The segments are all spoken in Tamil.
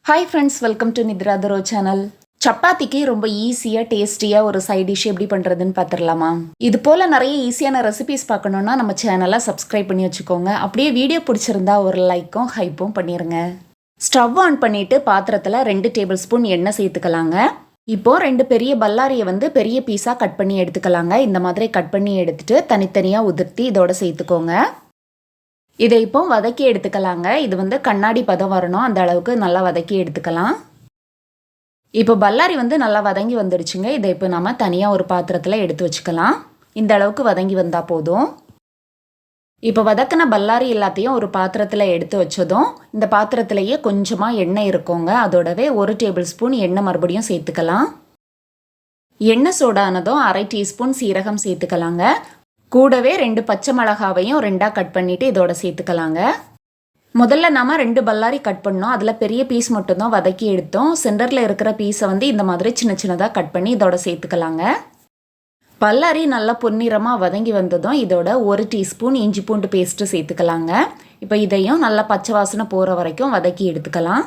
ஹாய் ஃப்ரெண்ட்ஸ், வெல்கம் டு நித்ராதரோ சேனல். சப்பாத்திக்கு ரொம்ப ஈஸியாக டேஸ்டியாக ஒரு சைட் டிஷ் எப்படி பண்ணுறதுன்னு பார்த்துடலாமா? இது போல் நிறைய ஈஸியான ரெசிபிஸ் பார்க்கணுன்னா நம்ம சேனலை சப்ஸ்கிரைப் பண்ணி வச்சுக்கோங்க. அப்படியே வீடியோ பிடிச்சிருந்தா ஒரு லைக்கும் ஹைப்பும் பண்ணிடுங்க. ஸ்டவ் ஆன் பண்ணிவிட்டு பாத்திரத்தில் 2 டேபிள் ஸ்பூன் எண்ணெய் சேர்த்துக்கலாங்க. இப்போது 2 பெரிய பல்லாரியை பெரிய பீஸாக கட் பண்ணி எடுத்துக்கலாங்க. இந்த மாதிரி கட் பண்ணி எடுத்துகிட்டு தனித்தனியாக உதிர்த்தி இதோட சேர்த்துக்கோங்க. இதை இப்போ வதக்கி எடுத்துக்கலாங்க. இது கண்ணாடி பதம் வரணும், அந்த அளவுக்கு நல்லா வதக்கி எடுத்துக்கலாம். இப்போ பல்லாரி நல்லா வதங்கி வந்துடுச்சுங்க. இதை இப்போ நம்ம தனியாக ஒரு பாத்திரத்தில் எடுத்து வச்சுக்கலாம். இந்த அளவுக்கு வதங்கி வந்தால் போதும். இப்போ வதக்கின பல்லாரி எல்லாத்தையும் ஒரு பாத்திரத்தில் எடுத்து வச்சதும் இந்த பாத்திரத்திலேயே கொஞ்சமாக எண்ணெய் இருக்குங்க. அதோடவே 1 டேபிள் ஸ்பூன் எண்ணெய் மறுபடியும் சேர்த்துக்கலாம். எண்ணெய் சூடானதும் 1/2 டீஸ்பூன் சீரகம் சேர்த்துக்கலாங்க. கூடவே 2 பச்சை மிளகாவையும் 2ஆக கட் பண்ணிவிட்டு இதோட சேர்த்துக்கலாங்க. முதல்ல நம்ம 2 பல்லாரி கட் பண்ணோம். அதில் பெரிய பீஸ் மட்டும்தான் வதக்கி எடுத்தோம். சென்டரில் இருக்கிற பீஸை இந்த மாதிரி சின்ன சின்னதாக கட் பண்ணி இதோட சேர்த்துக்கலாங்க. பல்லாரி நல்லா பொன்னிறமாக வதங்கி வந்ததும் இதோட 1 டீஸ்பூன் இஞ்சி பூண்டு பேஸ்ட்டு சேர்த்துக்கலாங்க. இப்போ இதையும் நல்லா பச்சை வாசனை போகிற வரைக்கும் வதக்கி எடுத்துக்கலாம்.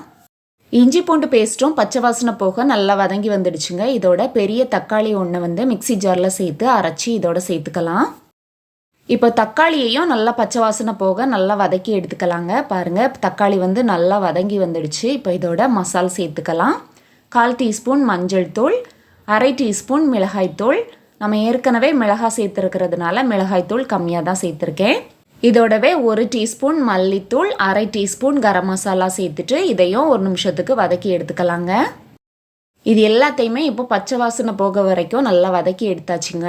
இஞ்சி பூண்டு பேஸ்ட்டும் பச்சை வாசனை போக நல்லா வதங்கி வந்துடுச்சுங்க. இதோட பெரிய தக்காளி ஒன்று மிக்சி ஜாரில் சேர்த்து அரைச்சி இதோட சேர்த்துக்கலாம். இப்போ தக்காளியையும் நல்லா பச்சை வாசனை போக நல்லா வதக்கி எடுத்துக்கலாங்க. பாருங்கள், தக்காளி நல்லா வதங்கி வந்துடுச்சு. இப்போ இதோட மசால் சேர்த்துக்கலாம். 1/4 டீஸ்பூன் மஞ்சள் தூள், 1/2 டீஸ்பூன் மிளகாய்த்தூள். நம்ம ஏற்கனவே மிளகாய் சேர்த்துருக்கிறதுனால மிளகாய்த்தூள் கம்மியாக தான் சேர்த்துருக்கேன். இதோடவே 1 டீஸ்பூன் மல்லித்தூள், 1/2 டீஸ்பூன் கரம் மசாலா சேர்த்துட்டு இதையும் 1 நிமிஷத்துக்கு வதக்கி எடுத்துக்கலாங்க. இது எல்லாத்தையுமே இப்போ பச்சை வாசனை போக வரைக்கும் நல்லா வதக்கி எடுத்தாச்சுங்க.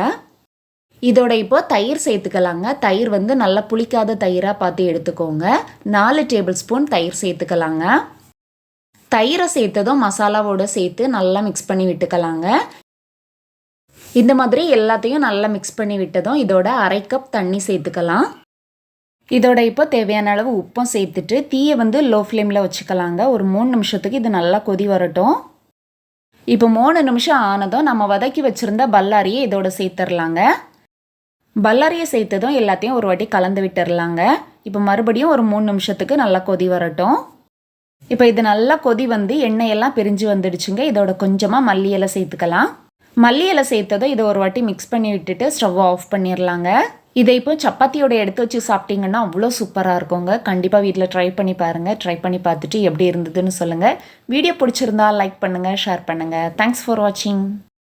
இதோட இப்போ தயிர் சேர்த்துக்கலாங்க. தயிர் நல்லா புளிக்காத தயிராக பார்த்து எடுத்துக்கோங்க. 4 டேபிள் ஸ்பூன் தயிர் சேர்த்துக்கலாங்க. தயிரை சேர்த்ததும் மசாலாவோடு சேர்த்து நல்லா மிக்ஸ் பண்ணி விட்டுக்கலாங்க. இந்த மாதிரி எல்லாத்தையும் நல்லா மிக்ஸ் பண்ணி விட்டதும் இதோட 1/2 கப் தண்ணி சேர்த்துக்கலாம். இதோட இப்போ தேவையான அளவு உப்பும் சேர்த்துட்டு தீயை லோ ஃப்ளேமில் வச்சுக்கலாங்க. ஒரு 3 நிமிஷத்துக்கு இது நல்லா கொதி வரட்டும். இப்போ 3 நிமிஷம் ஆனதும் நம்ம வதக்கி வச்சுருந்த பல்லாரியை இதோட சேர்த்துடலாங்க. பல்லாரியை சேர்த்ததும் எல்லாத்தையும் ஒரு வாட்டி கலந்து விட்டுடலாங்க. இப்போ மறுபடியும் ஒரு 3 நிமிஷத்துக்கு நல்லா கொதி வரட்டும். இப்போ இது நல்லா கொதி எண்ணெயெல்லாம் பிரிஞ்சு வந்துடுச்சுங்க. இதோட கொஞ்சமாக மல்லி இலை சேர்த்துக்கலாம். மல்லி இலை சேர்த்ததும் இதை ஒரு வாட்டி மிக்ஸ் பண்ணி விட்டுட்டு ஸ்டவ் ஆஃப் பண்ணிடலாங்க. இதை இப்போ சப்பாத்தியோட எடுத்து வச்சு சாப்பிட்டீங்கன்னா அவ்வளோ சூப்பராக இருக்குங்க. கண்டிப்பாக வீட்டில் ட்ரை பண்ணி பாருங்கள். ட்ரை பண்ணி பார்த்துட்டு எப்படி இருந்ததுன்னு சொல்லுங்கள். வீடியோ பிடிச்சிருந்தா லைக் பண்ணுங்கள், ஷேர் பண்ணுங்கள். தேங்க்ஸ் ஃபார் வாட்சிங்.